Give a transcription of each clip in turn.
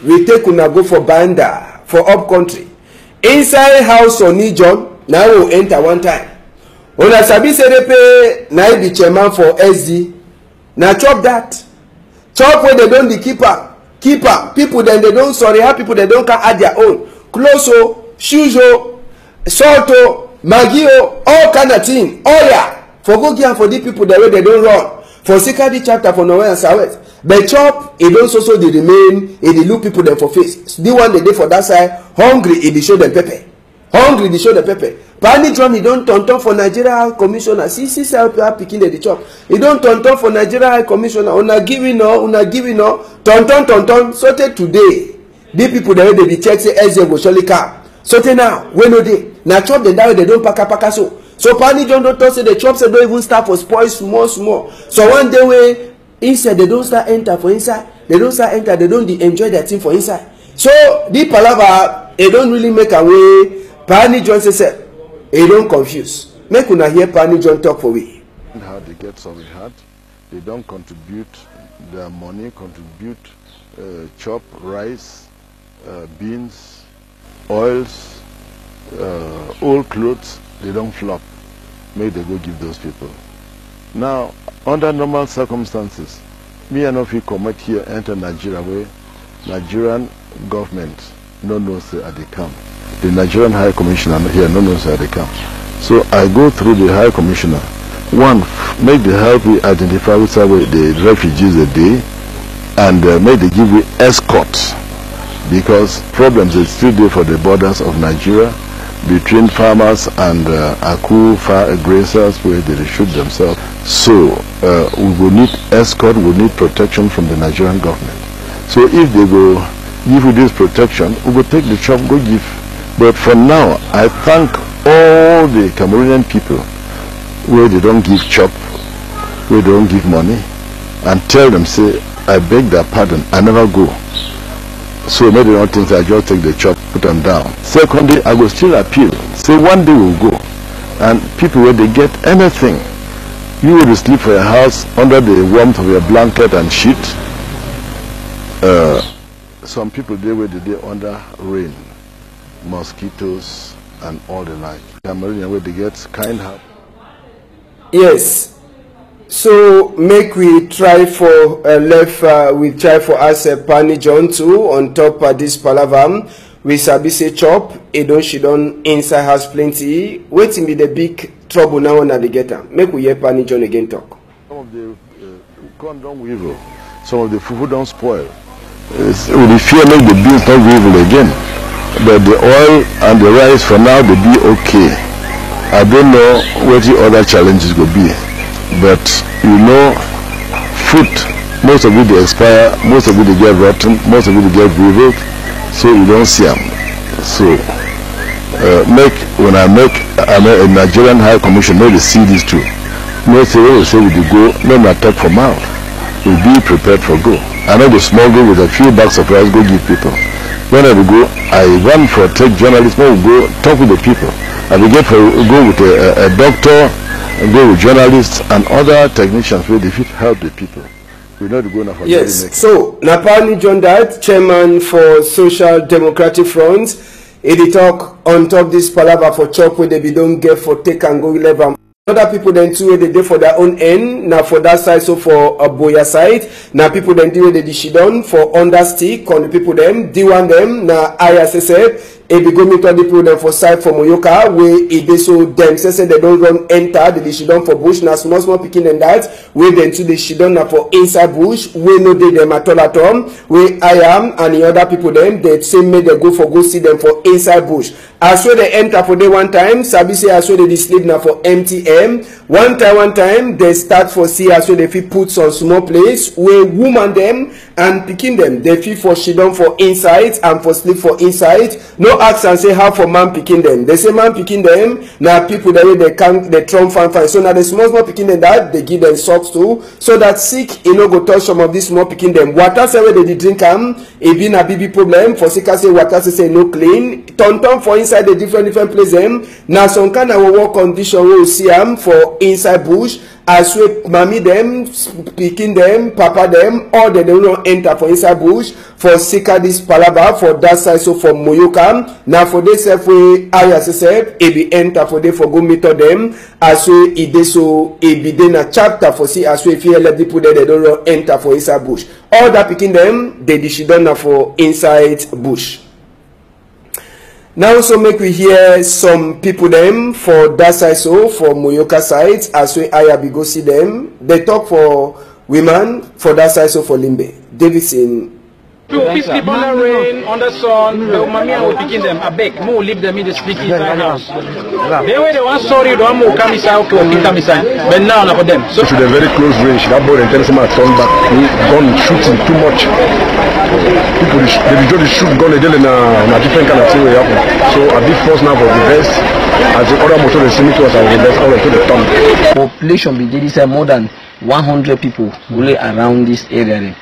we take una go for banda for up country inside house on Ijon. Now we enter one time. Una sabi say dey pay na be chairman for SD. Now chop that. Chop where they don't the keeper people then they don't sorry how people they don't can add their own clothes o, shoes o, salt o, maggi o, all kind of thing. Oh yeah, for go give for the people the way they don't run for security chapter for Norway and South. But chop it don't also they remain it they look people them for face. The one they did for that side hungry it they show them pepper. Hungry they show the pepper. Pani drum he don't turn for Nigeria High Commissioner. See picking the chop. He don't turn for Nigeria High Commissioner. Una giving no. Turn. So today, the people that they be check say SJ go surely come. So now, when no day. Now chop them that way they don't pack so. So Pani drum don't talk say the chops they don't even start for spoil small. So one day way inside they don't start enter for inside. They don't start enter. They don't enjoy their thing for inside. So the palava they don't really make a way. Pani John said. They don't confuse. Make una hear Pani John talk for we. How they get so hard, they don't contribute their money, chop, rice, beans, oils, old clothes, they don't flop. Make they go give those people. Now, under normal circumstances, me and if you commit here, enter Nigeria where Nigerian government no knows at the camp. The Nigerian High Commissioner here no knows at the camp. So I go through the High Commissioner. One, make the help we identify which are the refugees a day, and make the give we escort, because problems is still there for the borders of Nigeria between farmers and Aku far grazers where they shoot themselves. So we will need escort, we will need protection from the Nigerian government. So if they go give you this protection, we will take the chop, go give. But for now, I thank all the Cameroonian people where they don't give chop, where they don't give money, and tell them, say, I beg their pardon, I never go. So maybe don't think I just take the chop, put them down. Secondly, I will still appeal. Say one day we'll go, and people where they get anything, you will sleep for your house under the warmth of your blanket and sheet. Some people there where they under rain, mosquitoes and all the like. Cameroonian where they get kind heart. Yes. So make we try for we try for us Pani John too on top of this palavam. We sabi say chop, she don't inside has plenty. Waiting be the big trouble now when they get them. Make we hear Pani John again talk. Some of the corn don't weevil, some of the fufu don't spoil. With the fear make the beans not weevil again. But the oil and the rice for now they be okay. I don't know what the other challenges will be. But you know, food, most of it they expire, most of it they get rotten, most of it they get weevil, so you don't see them. So when I make a Nigerian High Commission, no they see these two. No say we say we go, no not talk for mouth. We be prepared for go. I know the small go with a few bags of rice go give people. When I will go, I run for tech journalists, I will go talk with the people. I will go with a doctor, and go with journalists and other technicians where they fit help the people. We know to go now for yes. So Napani John that chairman for Social Democratic Front, he talk on top this palava for chop where they don't get for take and go 11. Other people then too they do for their own end. Now for that side, so for a Biya side. Now people then do the shidon for under stick on the people them. D1 them now ISSF. If we go meet all the people them for side for Moyoka, where if they so them say they don't run enter the shidon for bush. Now small picking and that. Where then to the shidon now for inside bush. We know they them at all. Where I am and the other people them they say me they go see them for inside bush. As well they enter for day one time. Sabi say as well they sleep now for MTM. One time they start for see as well they fit put some small place where woman them and picking them they fit for shidon for inside and for sleep for inside. No ask and say how for man picking them. They say man picking them now people that way they can't they trump fine. So now the small picking them that they give them socks too, so that sick you know go touch some of these small picking them. Water say where they drink it been a BB problem for sick say water say no clean. Turn for inside the different place them. Now some kind of work condition we see for inside bush as we mommy them, picking them, papa them, all they don't know enter for inside bush for Sika this palaba for that side. So for Moyoka now for this way I as it be enter for they for go meet them as we it so it be then a chapter for see as we feel let people there they don't know enter for inside bush. All that picking them they done for inside bush. Now also make we hear some people them for that side, so for Moyoka side as we be go see them. They talk for women for that side, so for Limbe. Davidson. Please keep on the rain, on the sun. The mommy will picking them. I beg, more leave them in the speak inside house. They were the one sorry, the one more come inside, come inside. But now not for them. So to the very close range, that boy and tell him turn back. He gone shooting too much. People they shoot gun again in a different kind of thing will happen. So a big force now for the best. As the other motor they send me to us and the best all to the town. Population be this more than 100 people really around this area.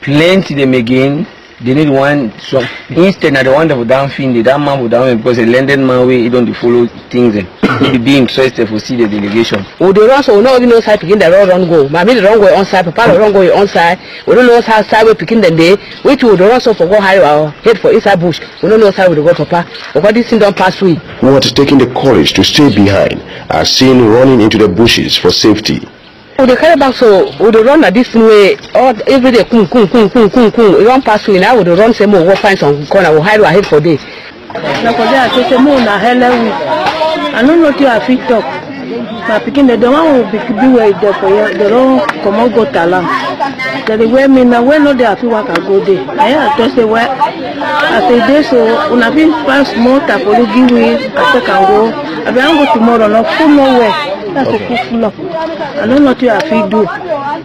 Plenty them again. They need one. So instead, of the one that would down Finley, that man would down because a landed man way he don't follow things. He be interested to see the delegation. We don't also know no side picking the wrong go. Maybe the wrong way on side, papa the wrong way on side. We don't know how side we picking the day. Which we don't also for go high our head for inside bush. We don't know how we go papa. But this thing don't pass through. What is taking the courage to stay behind are seen running into the bushes for safety. We carry back so we don't run at this way all every day. We don't pass through now. We don't run some more. We find some corner. We hide our head for days. Now for that, I say more na hella we. I don't know what you have fit talk. My picking the one will be where there for you. They don't come out go talam. The way me now when no they have to work and go there. I just say where I say this so when I feel fast more tapolo give way I can go. I be go tomorrow no full nowhere. That's a full up. I don't know what you have to do.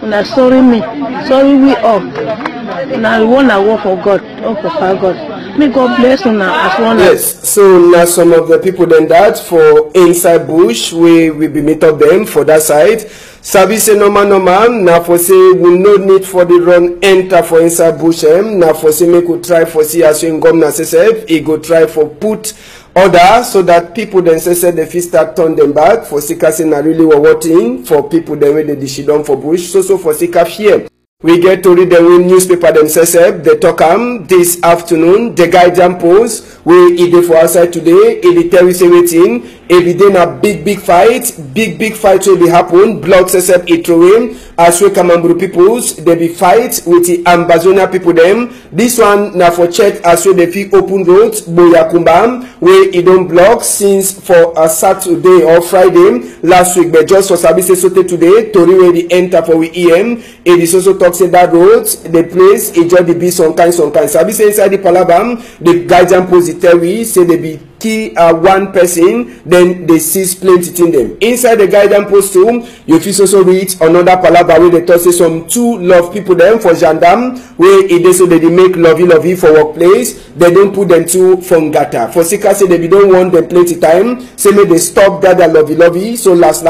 When I sorry me, sorry we all. Now we want to work for God, or for God. May God bless you now as one. Yes, so now some of the people then that for inside bush we will be meet up them for that side. Sabi say no man now for say we no need for the run enter for inside bush now for say make we try for see as you come na say he go try for put order so that people then say the fit start turn them back for Sika say na really working for people then when they decision for bush so for Sika fear. We get to read the newspaper themselves. They talk this afternoon. The guardian post where it is for outside today. It tell us everything. Every day a big fight. Big fight will be happen. Blood sesep it throwing. As we Cameroon peoples, they be fight with the Ambazonia people them. This one now for check as we they feel open roads. Boyakumbam where it don't block since for a Saturday or Friday last week. But just for Sabise Sote today, Tori where the enter for we EM. It is also talks in that road, the place, it just be some kind. Sabise inside the Palabam, the guardian post it tell we say they be key one person, then they seize plenty in them. Inside the guidance post too, you fit also read another palabra where they talk say some two love people them for gendarme where it is so they make lovey for workplace. They don't put them to Fongata. For Sika say they don't want them plenty time. Say may they stop gather lovey. So last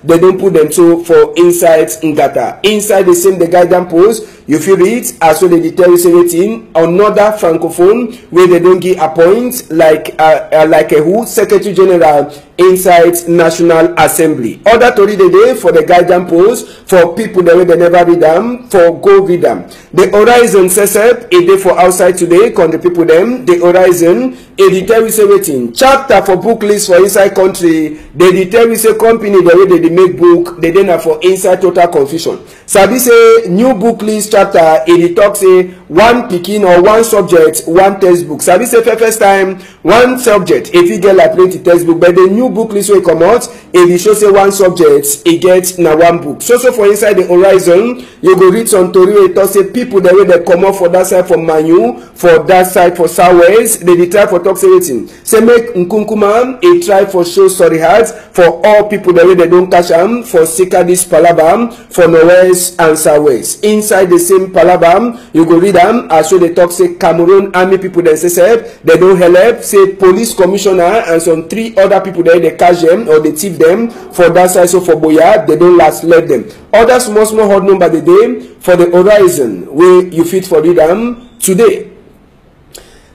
they don't put them to for inside Ngata. Inside the same the guidance post. You feel it as well they tell you anything another francophone where they don't give a point like a who Secretary General inside National Assembly. Other to read the day for the guidance post for people that way they never read them for go read them. The Horizon says a day for outside today con the people them the Horizon a tell you everything chapter for book list for inside country they tell you say company the way they make book they then for inside total confusion. Sabi say new book list chapter it talks say one picking or one subject one textbook. Sabi say first time one subject if you get like plenty textbook but the new book list will come out if you show say one subject it gets na one book. So for inside the Horizon you go read some story it talks say people the way they come out for that side for Manu for that side for Southwest they try for talk everything. Say make Nkunkuma a try for show sorry hearts for all people the way they don't catch them for Sika this Palabam for Norwest and Southwest. Inside the same Palabam you go read them as well they talk say Cameroun army people they say they don't help say police commissioner and some three other people there they catch them or they thief them for that side. So for Biya they don't last let them. Other small hot number the day for the Horizon where you fit for read them today.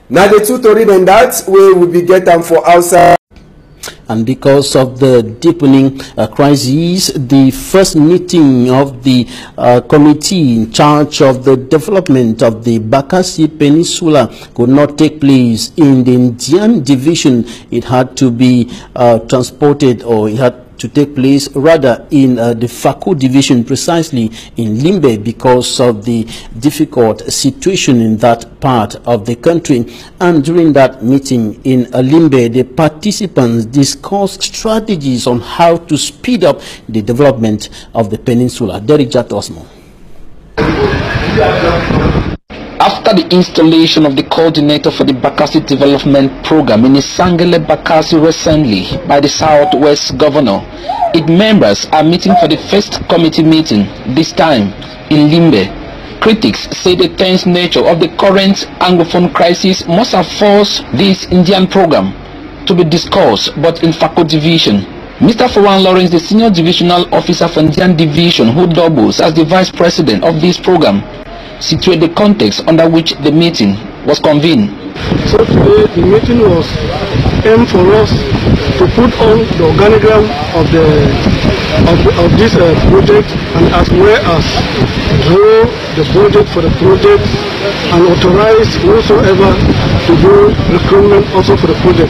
Now the two to read and that way will be get them for outside. And because of the deepening crisis, the first meeting of the committee in charge of the development of the Bakassi Peninsula could not take place in the Indian division. It had to be transported, or it had to take place rather in the Faku division, precisely in Limbe, because of the difficult situation in that part of the country. And during that meeting in Limbe, the participants discussed strategies on how to speed up the development of the peninsula. Derek Jack Osmo. After the installation of the coordinator for the Bakassi development program in Essinga, Bakassi recently by the Southwest governor, its members are meeting for the first committee meeting, this time in Limbe. Critics say the tense nature of the current Anglophone crisis must have forced this Indian program to be discussed, but in Faku division. Mr. Foran Lawrence, the senior divisional officer for Indian division, who doubles as the vice president of this program, situate the context under which the meeting was convened. So today the meeting was aimed for us to put on the organogram of this project, and as well as draw the budget for the project and authorize whosoever to do recruitment also for the project.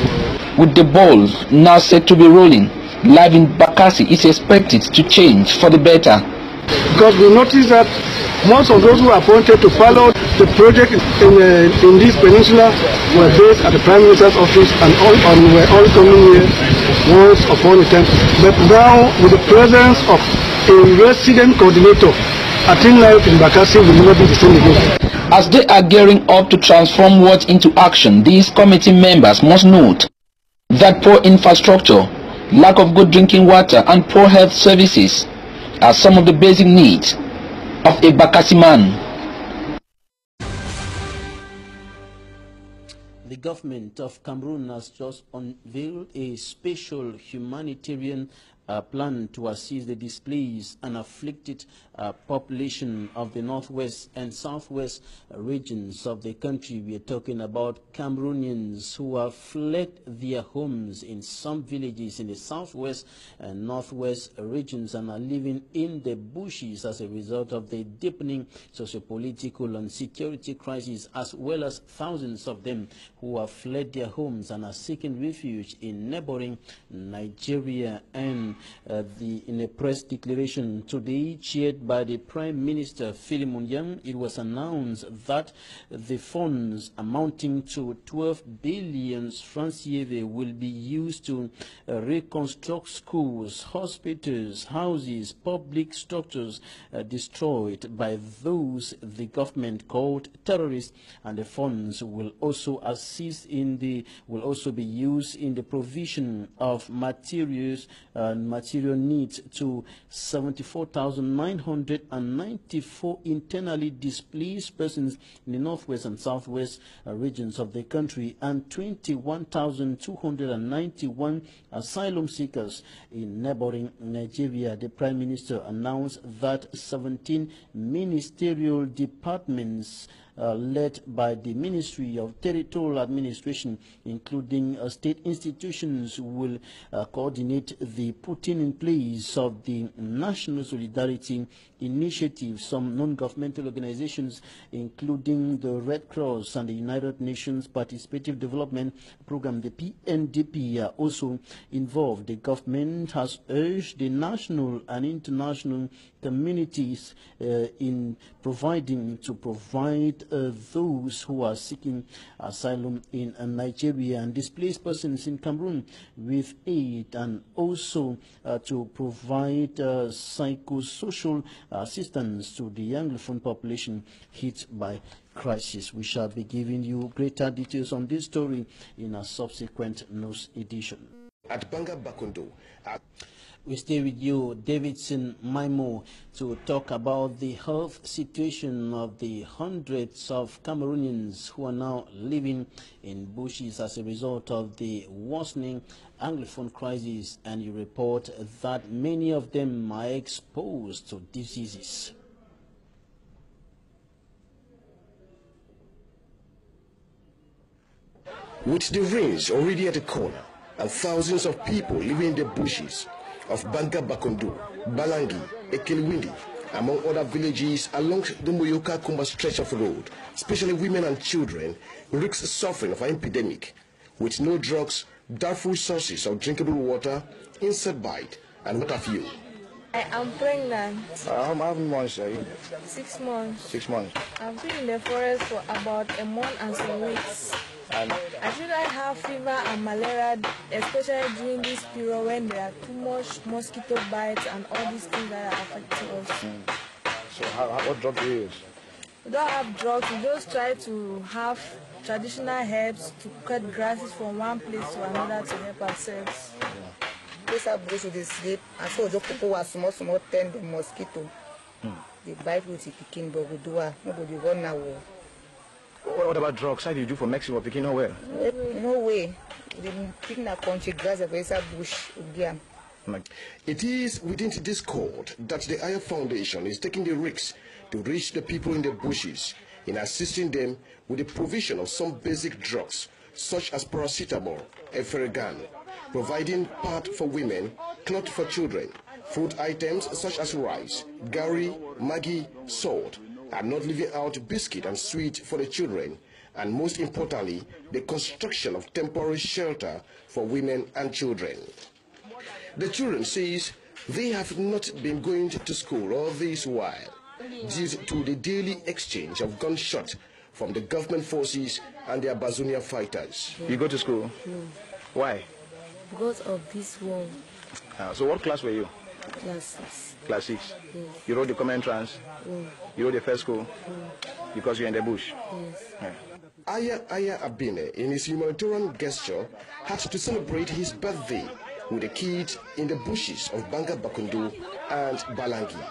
With the ball now set to be rolling, life in Bakassi is expected to change for the better. Because we noticed that most of those who are appointed to follow the project in this peninsula were based at the Prime Minister's office, and were all coming here once upon a time. But now, with the presence of a resident coordinator, I think life in Bakassi will never be the same again. As they are gearing up to transform words into action, these committee members must note that poor infrastructure, lack of good drinking water, and poor health services are some of the basic needs of a Bakassi man. The government of Cameroun has just unveiled a special humanitarian plan to assist the displaced and afflicted population of the northwest and southwest regions of the country. We are talking about Cameroonians who have fled their homes in some villages in the southwest and northwest regions and are living in the bushes as a result of the deepening socio-political and security crisis, as well as thousands of them who have fled their homes and are seeking refuge in neighboring Nigeria. And in a press declaration today chaired by the Prime Minister Philemon Yang, it was announced that the funds amounting to 12 billion francs CFA will be used to reconstruct schools, hospitals, houses, public structures destroyed by those the government called terrorists, and the funds will also assist in will also be used in the provision of materials and material needs to 74,994 internally displaced persons in the northwest and southwest regions of the country, and 21,291 asylum seekers in neighboring Nigeria. The Prime Minister announced that 17 ministerial departments led by the Ministry of Territorial Administration, including state institutions, will coordinate the putting in place of the National Solidarity Initiative. Some non-governmental organizations, including the Red Cross and the United Nations Participative Development Program, the PNDP, are also involved. The government has urged the national and international communities in provide those who are seeking asylum in Nigeria and displaced persons in Cameroon with aid, and also to provide psychosocial assistance to the Anglophone population hit by crisis. We shall be giving you greater details on this story in a subsequent news edition. At Banga Bakundo, we stay with you, Davidson Maimo, to talk about the health situation of the hundreds of Cameroonians who are now living in bushes as a result of the worsening Anglophone crisis, and you report that many of them are exposed to diseases. With the rains already at the corner and thousands of people living in the bushes of Banga Bakundu, Balangi, Ekeliwindi, among other villages along the Moyoka-Kumba stretch of road, especially women and children, risk suffering of an epidemic, with no drugs, doubtful sources of drinkable water, insect bite, and what have you. I am pregnant. How many months are you? 6 months. 6 months. I've been in the forest for about a month and some weeks. And I feel I have fever and malaria, especially during this period when there are too much mosquito bites and all these things that are affecting us. So what drug do you use? We don't have drugs, we just try to have traditional herbs to cut grasses from one place to another to help ourselves. This bush with the sleep, and so just people was small tend the mosquito. They bite with the picking, but we do nobody run now. What about drugs? How do you do for Mexico picking nowhere? No way. The picking a country grass of this bush again. It is within this court that the Aya Foundation is taking the risks to reach the people in the bushes in assisting them with the provision of some basic drugs such as paracetamol, effergan, providing pad for women, cloth for children, food items such as rice, gari, maggi, salt, and not leaving out biscuit and sweet for the children, and most importantly, the construction of temporary shelter for women and children. The children says they have not been going to school all this while due to the daily exchange of gunshot from the government forces and their Bazunia fighters. You go to school? Why? Because of this war. So what class were you? Class 6. Class 6? Yes. You wrote the common entrance? You wrote the first school? Because you're in the bush? Yes. Aya Abine, in his humanitarian gesture, had to celebrate his birthday with the kids in the bushes of Banga Bakundu and Balangi.